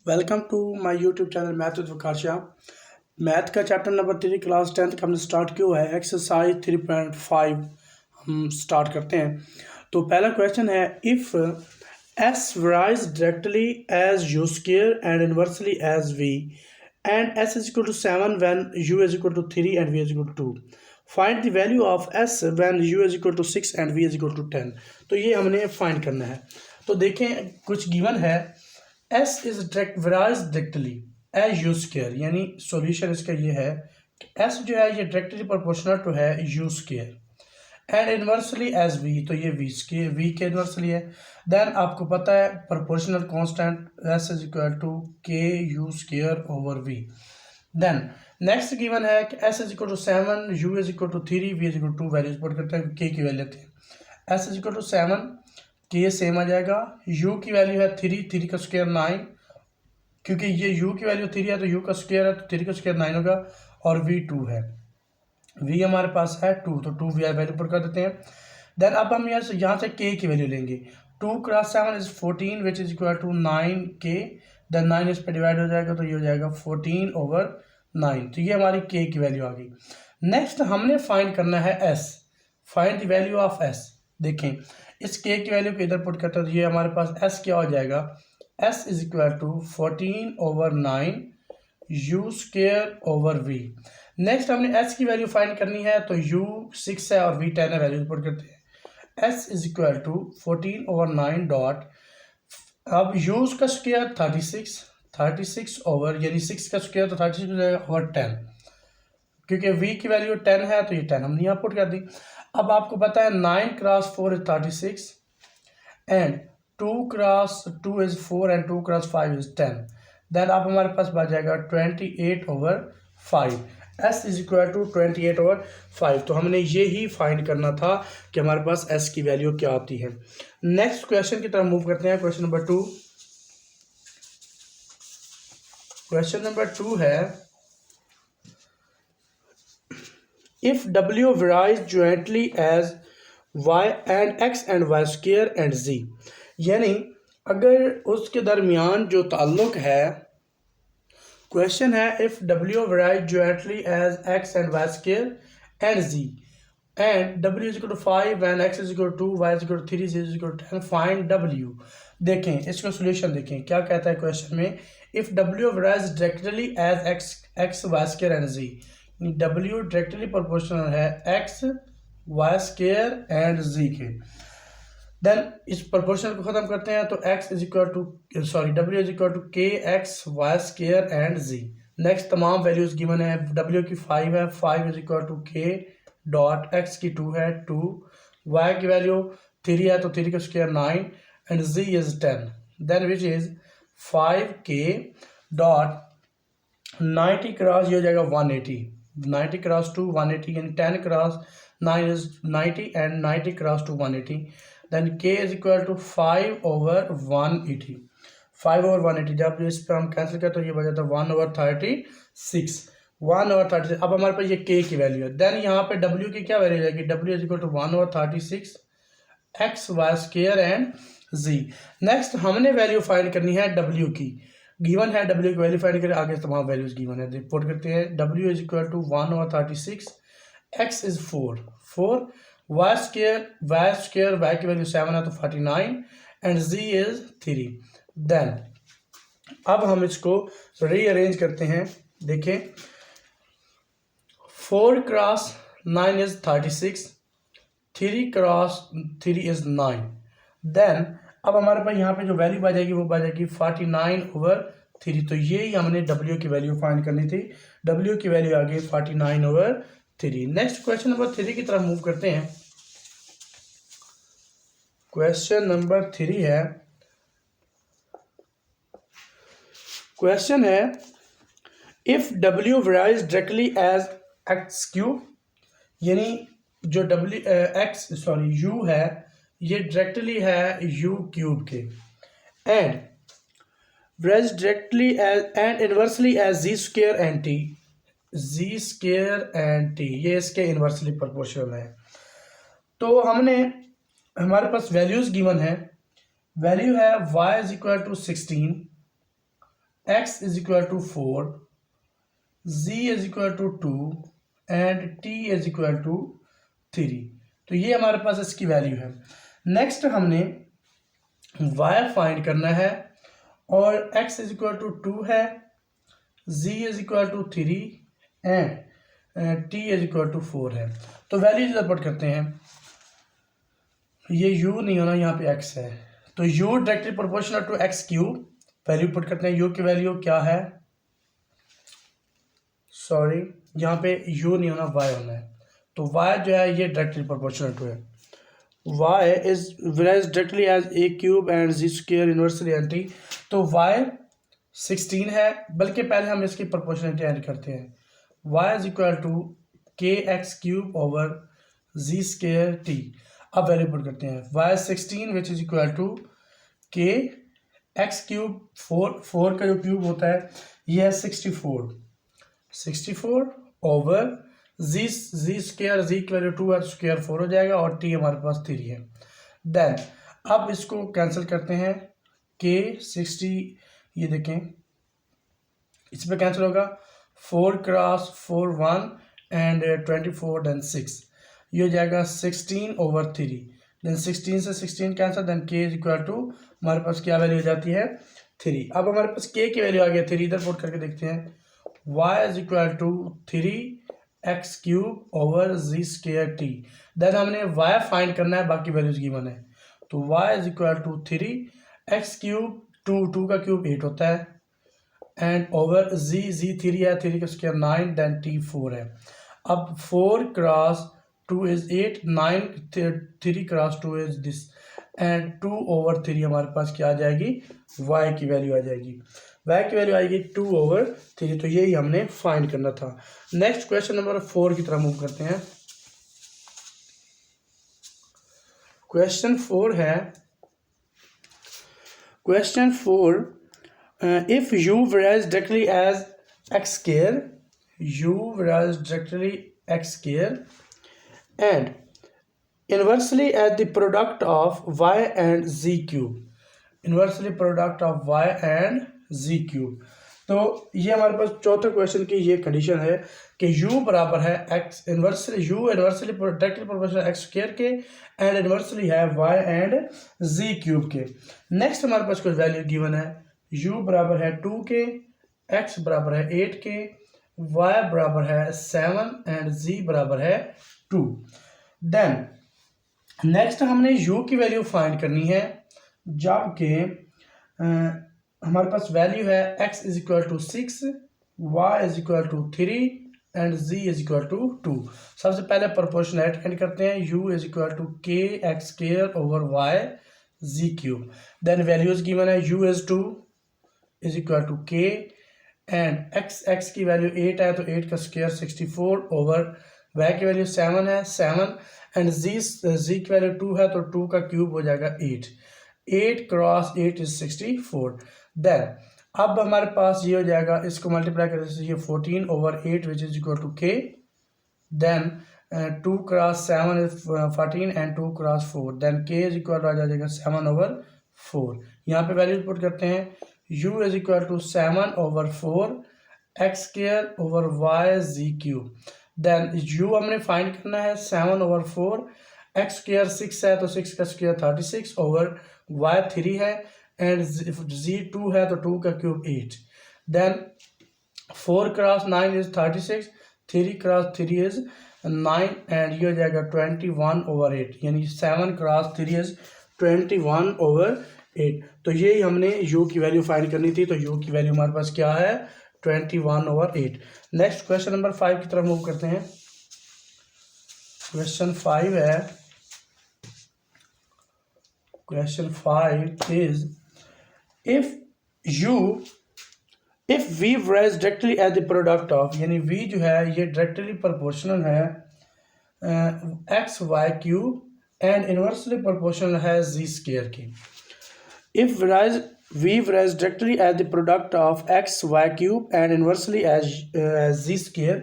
Welcome to my YouTube channel math with Waqar Shah. Math का chapter number 3 class 10th का हमने start किया है। एक्सरसाइज 3.5 हम स्टार्ट करते हैं। तो पहला क्वेश्चन है, if S varies directly as U square and inversely as V and S is equal to 7 when U is equal to 3 and V is equal to 2, find the value of S when U is equal to 6 and V is equal to 10। तो ये हमने find करना है। तो देखें, कुछ given है, S is varies directly as U square, यानी सॉल्यूशन इसका ये है कि एस जो है ये डायरेक्टली प्रोपोर्शनल टू है U square and inversely as V, तो ये वी स्क्वायर वी के इनवर्सली है। देन आपको पता है proportional constant S is equal to K U square over V. Then next given है कि S is equal to 7, U is equal to 3, we is equal to 2, values put करते हैं, के की वैल्यू लेते हैं। एस इज इक्वल टू 7, के same आ जाएगा, u की वैल्यू है 3 का स्क्वायर 9, क्योंकि ये u की वैल्यू 3 है तो u का स्क्वायर है तो 3 का स्क्वायर 9 होगा, और v 2 है, v हमारे पास है 2, तो 2 वी वैल्यू पुट कर देते हैं। देन अब हम यहाँ से k की वैल्यू लेंगे। 2 cross 7 is 14 which is equal to 9k। Then 9 इस पर डिवाइड हो जाएगा तो ये हो जाएगा 14 ओवर 9, तो ये हमारी k की वैल्यू आ गई। नेक्स्ट हमने फाइंड करना है s, find the value of s। देखें, इस k की वैल्यू को इधर पुट करते हैं तो ये हमारे पास s क्या हो जाएगा, s is equal to 14 over 9 u square over v। Next हमने s की वैल्यू फाइंड करनी है, तो u 6 है और v 10 है, वैल्यू पुट करते हैं। s is equal to 14 over 9 dot, अब u का स्क्वायर 36 ओवर, यानी 6 का स्क्वायर तो 36 हो जाएगा ओवर 10, क्योंकि v की वैल्यू 10 है तो ये 10 हमने यहाँ पुट कर दी। अब आपको पता है 9 cross 4 is 36 and 2 cross 2 is 4 and 2 cross 5 is 10। Then अब हमारे पास बच जाएगा 28 over 5, s is equal to 28 over 5। तो हमने ये ही फाइंड करना था कि हमारे पास s की वैल्यू क्या आती है। नेक्स्ट क्वेश्चन की तरफ मूव करते हैं। क्वेश्चन नंबर 2, क्वेश्चन नंबर 2 है, if w varies jointly as y and x and y square and z, यानी अगर उसके दरमियान जो ताल्लुक है, क्वेश्चन है if w varies jointly as x and y square and z and w is equal to 5 when x is equal to 2, y is equal to 3, z is equal to 10, find w। देखें इसका solution, देखें क्या कहता है question में, if w varies directly as x y square and z, W directly proportional है x y square and z के। Then इस प्रोपोर्शनल को खत्म करते हैं तो x is equal to W is equal to के x Y square and z। Next तमाम वैल्यूज गिवन है, W की 5 है, 5 is equal to K dot x की 2 है 2, y की वैल्यू 3 है तो 3 का square 9 and z is 10। Then which is 5k dot 90 cross ये हो जाएगा 180, 90 क्रॉस टू 180, यानी 10 cross 9 is 90 and 90 cross two 180। Then k is equal to 5 over 180, 5 over 180, जब इस पर हम कैंसिल करते तो ये बच जाता है 1 ओवर 36, 1 ओवर 36। अब हमारे पास ये k की वैल्यू है। देन यहाँ पे w की क्या वैल्यू हो जाएगी, w is equal to 1 over 36 x Y square and z। Next हमने वैल्यू फाइंड करनी है w की, गिवन है w की वैल्यू फाइंड करें, आगे तमाम वैल्यूज गिवन है, पुट करते हैं। w is equal to 1 over 36, x is 4, y square y की वैल्यू 7 है तो 49 एंड z इज 3। देन अब हम इसको रीअरेंज करते हैं। देखें 4 cross 9 is 36, 3 cross 3 is 9। Then अब हमारे पास यहाँ पे जो वैल्यू आ जाएगी वो आ जाएगी 49 ओवर 3, तो ये ही हमने w की वैल्यू फाइंड करनी थी। w की वैल्यू आ गई 49 ओवर 3। नेक्स्ट क्वेश्चन नंबर 3 की तरफ मूव करते हैं। क्वेश्चन नंबर 3 है, क्वेश्चन है if w varies directly as x cube, यानी जो u है ये डायरेक्टली है u क्यूब के, and varies directly as and inversely as z square and t, z square and t, ये इसके इन्वर्सली प्रोपोर्शनल है। तो हमने हमारे पास वैल्यूज गिवन है, वैल्यू है y is equal to 16 x is equal to 4, z is equal to 2 and t is equal to 3। तो ये हमारे पास इसकी वैल्यू है। नेक्स्ट हमने y फाइंड करना है और x इज इक्वल टू 2 है, z is equal to 3 and t is equal to 4 है। तो वैल्यूज पुट करते हैं। ये u नहीं होना, यहाँ पे x है, तो u directly proportional to x cube. Value put करते हैं। u की वैल्यू क्या है, सॉरी यहाँ पे u नहीं होना, y होना है। तो y जो है ये डायरेक्टली प्रोपोर्शनल टू है। y is varies directly as a cube and z square inversely anti. तो y 16 है, बल्कि पहले हम इसकी प्रोपोर्शनलिटी ऐड करते हैं। y इज इक्वल टू के x cube over z square t। अब वैल्यू पुट करते हैं। y 16 which is equal to के एक्स क्यूब, 4 का जो क्यूब होता है ये है 64 ओवर जी स्क्वायर, जी की वैल्यू 2 है, स्क्वायर 4 हो जाएगा और t हमारे पास 3 है। देन अब इसको कैंसिल करते हैं। के 60, ये देखें इस पर कैंसिल होगा, 4 क्रॉस 4 1 एंड 24 देन 6, ये हो जाएगा 16 ओवर 3। देन 16 से 16 cancel, then K is equal to हमारे पास क्या वैल्यू हो जाती है 3। अब हमारे पास के की वैल्यू आ गया 3, इधर पुट करके देखते हैं। y is equal to 3x cube over z square t। Then हमने y फाइंड करना है, बाकी वैल्यूज गिवन है। तो y is equal to 3x cube, 2 का क्यूब 8 होता है, एंड ओवर z 3 है, 3 का स्क्वायर 9, देन t 4 है। अब 4 cross 2 is 8, 9 3 cross 2 is this, and 2 over 3 हमारे पास क्या आ जाएगी, y की वैल्यू आ जाएगी। y की वैल्यू आएगी 2 ओवर 3। तो यही हमने फाइंड करना था। नेक्स्ट क्वेश्चन नंबर 4 की तरफ मूव करते हैं। क्वेश्चन 4 है, question 4, if u varies directly as x square, u varies directly x square and inversely as the product of y and z cube, inversely product of y and z cube. तो ये हमारे पास चौथे question की ये condition है कि u बराबर है x inversely, u inversely directly proportional x square के एंड इन्वर्सली है y एंड z क्यूब के। नेक्स्ट हमारे पास कुछ वैल्यू गिवन है। u बराबर है 2 के, x बराबर है 8 के, y बराबर है 7 एंड z बराबर है 2। देन नेक्स्ट हमने u की वैल्यू फाइंड करनी है, जबकि हमारे पास वैल्यू है x is equal to 6, y is equal to 3 and z is equal to 2। सबसे पहले प्रोपोर्शनलिटी एंड करते हैं। u इज इक्वल टू के x square over y z cube. Then values given है, u is 2 is equal to k and x की value 8 है, तो 8 का स्क्वायर 64 ओवर y की वैल्यू 7 है, 7 एंड z की वैल्यू 2 है, तो 2 का क्यूब हो जाएगा 8 क्रॉस 8 इज 64। देन अब हमारे पास ये हो जाएगा, इसको मल्टीप्लाई करने से ये 14 over 8 which is equal to K. Then 2 cross 7 is 14 and 2 cross 4, then K is equal to आ जाएगा 7 ओवर 4। यहाँ पे वैल्यूज पुट करते हैं। u is equal to 7 over 4 x square over y z cube. Then u हमने find करना है 7 over 4, x square 6 है, तो 6 का स्क्वायर 36 ओवर y 3 है एंड z 2 है, तो 2 का cube 8। Then 4 cross 9 is 36, 3 cross 3 is 9 and ये हो जाएगा 21 ओवर 8, यानी 7 क्रॉस 3 इज 21 ओवर 8। तो ये हमने u की वैल्यू फाइंड करनी थी। तो u की वैल्यू हमारे पास क्या है 21 ओवर 8। नेक्स्ट क्वेश्चन नंबर 5 की तरफ मूव करते हैं। क्वेश्चन 5 है, question 5 is if v varies directly as the product of, यानी v जो है ये डायरेक्टली प्रोपोर्शनल है x y cube and inversely proportional है z स्क्वायर की। if v varies directly as the product of x y cube and inversely as z square,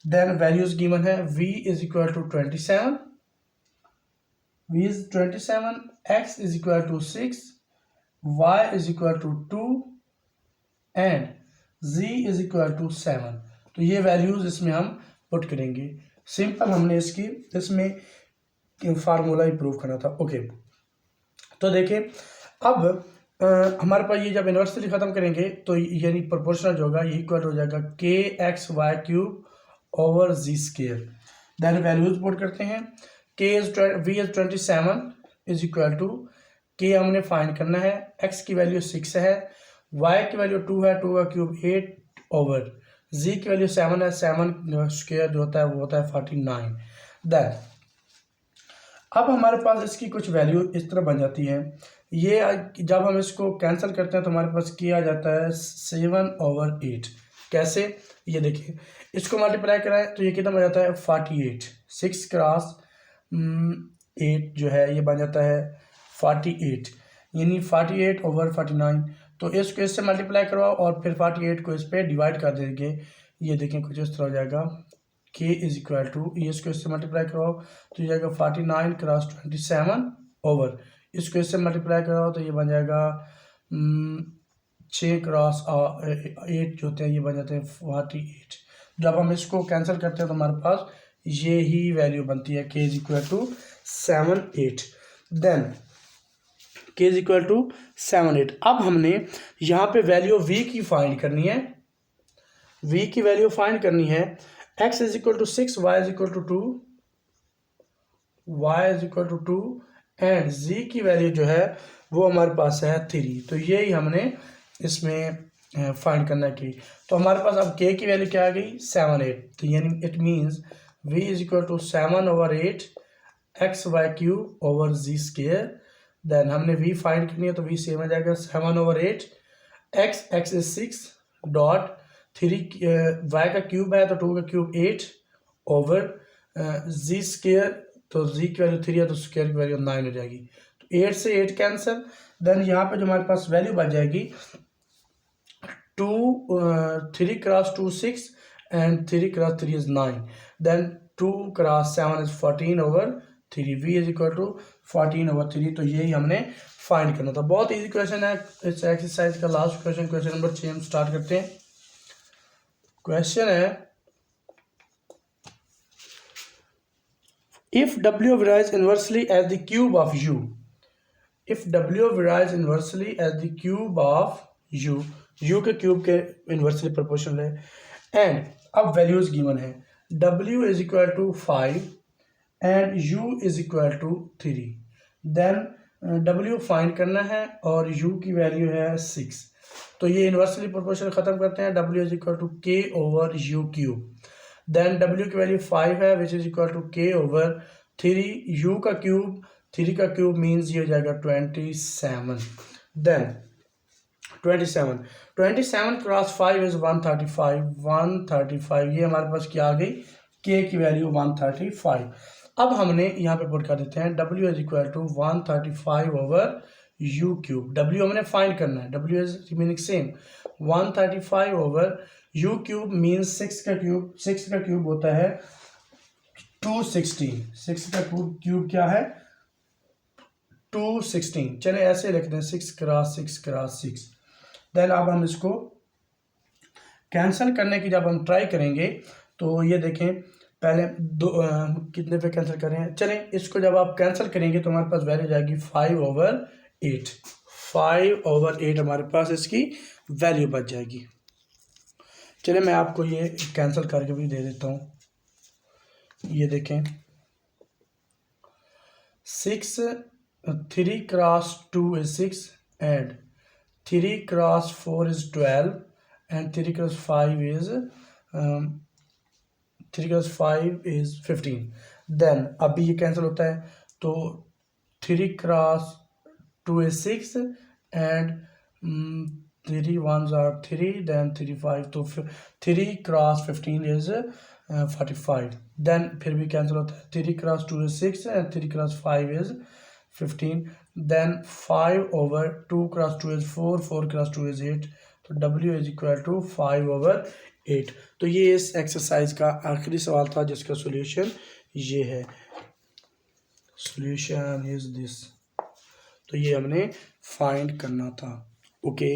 then values given है v is equal to 27, v is 27, x is equal to 6, y is equal to 2 and z is equal to 7। तो ये values इसमें हम put करेंगे। Simple हमने इसमें formula ही prove करना था। ओके, तो देखिए अब हमारे पास ये जब इन्वर्सली ख़त्म करेंगे तो यानी प्रोपोर्शनल जो होगा ये इक्वल हो जाएगा k x y cube over z square. Then values put करते हैं। K is v is 27 is equal to k हमने फाइंड करना है। एक्स की वैल्यू 6 है, वाई की वैल्यू 2 है, 2 का क्यूब 8 ओवर जी की वैल्यू 7 है, 7 स्क्वायर जो होता है वो होता है 49। देन अब हमारे पास इसकी कुछ वैल्यू इस तरह बन जाती है। ये जब हम इसको कैंसिल करते हैं तो हमारे पास किया जाता है 7/8। कैसे, ये देखिए इसको मल्टीप्लाई कराएं तो ये कितना बन जाता है 48। 6 क्रॉस 8 जो है ये बन जाता है 48, यानी 48/49। तो इसको इससे मल्टीप्लाई करवाओ और फिर 48 को इस पर डिवाइड कर देंगे। ये देखें कुछ इस तरह हो जाएगा। के इज इक्वल टू ये इसको इससे मल्टीप्लाई करवाओ तो ये जाएगा 49 क्रॉस 27 ओवर इसको इससे मल्टीप्लाई कराओ तो ये बन जाएगा 6 क्रॉस 8 जो होते हैं ये बन जाते हैं 48। जब हम इसको कैंसिल करते हैं तो हमारे पास ये ही वैल्यू बनती है के is equal to 7/8। Then K is equal to 7/8। अब हमने यहाँ पे वैल्यू v की फाइंड करनी है। v की वैल्यू फाइंड करनी है। x is equal to 6, y is equal to 2, y is equal to 2 and z की वैल्यू जो है वो हमारे पास है 3। तो ये ही हमने इसमें फाइंड करना की। तो हमारे पास अब k की वैल्यू क्या आ गई 7/8। तो यानी it means v is equal to 7/8 x y cube over z square. Then हमने v फाइंड करनी है तो v सेम आ जाएगा 7/8 एक्स इज 6 डॉट 3 वाई का क्यूब है तो 2 का क्यूब 8 ओवर जी स्केयर। तो जी की वैल्यू 3 है तो स्केयर की वैल्यू 9 हो जाएगी। तो 8 से 8 कैंसिल। देन यहाँ पे जो हमारे पास वैल्यू बच जाएगी 3 cross 2 6 and 3 cross 3 is 9। Then 2 cross 7 is 14 over 3। v is equal to 14/3। तो यही हमने फाइंड करना था। बहुत इजी क्वेश्चन है। इस एक्सरसाइज का लास्ट क्वेश्चन, क्वेश्चन नंबर 6 हम स्टार्ट करते हैं। क्वेश्चन है if w varies inversely as the cube of u, if w varies inversely as the cube of u के क्यूब के इन्वर्सली प्रोपोर्शनल है एंड अब वैल्यूज गिवन है w is equal to 5 and u is equal to 3। Then w find करना है और u की value है 6। तो ये इन्वर्सली प्रोपोर्शनल खत्म करते हैं। w is equal to k over u cube. Then w की वैल्यू 5 है which is equal to k over 3 u का क्यूब। 3 का क्यूब मीन्स ये हो जाएगा 27। देन 27 क्रॉस 5 इज 135 ये हमारे पास क्या आ गई k की वैल्यू 135। अब हमने यहाँ पे पुट कर देते हैं w is equal to 135 over u cube. w हमने फाइंड करना है, w is remaining same 135 over u cube means 6 का क्यूब होता है 216। 6 का क्यूब क्या है 216। चले ऐसे लिखते हैं 6 क्रॉस 6। देन अब हम इसको कैंसिल करने की जब हम ट्राई करेंगे तो ये देखें पहले कितने पे कैंसिल करें। चलें इसको जब आप कैंसिल करेंगे तो हमारे पास वैल्यू जाएगी 5/8। 5/8 हमारे पास इसकी वैल्यू बच जाएगी। चलिए मैं आपको ये कैंसिल करके भी दे देता हूँ। ये देखें 3 cross 2 is 6 and 3 cross 4 is 12 and 3 cross 5 is 15। Then अभी ये कैंसिल होता है तो 3 cross 2 is 6 and 3 ones are 3 then 3 5 तो 3 क्रॉस 15 is 45। देन फिर भी कैंसिल होता है 3 cross 2 is 6 and 3 cross 5 is 15। Then 5 over 2 cross 2 is 4 cross 2 is 8। तो w इज इक्वल टू 5/8। तो ये इस एक्सरसाइज का आखिरी सवाल था जिसका सोल्यूशन ये है। Solution is this. तो ये हमने फाइंड करना था। ओके।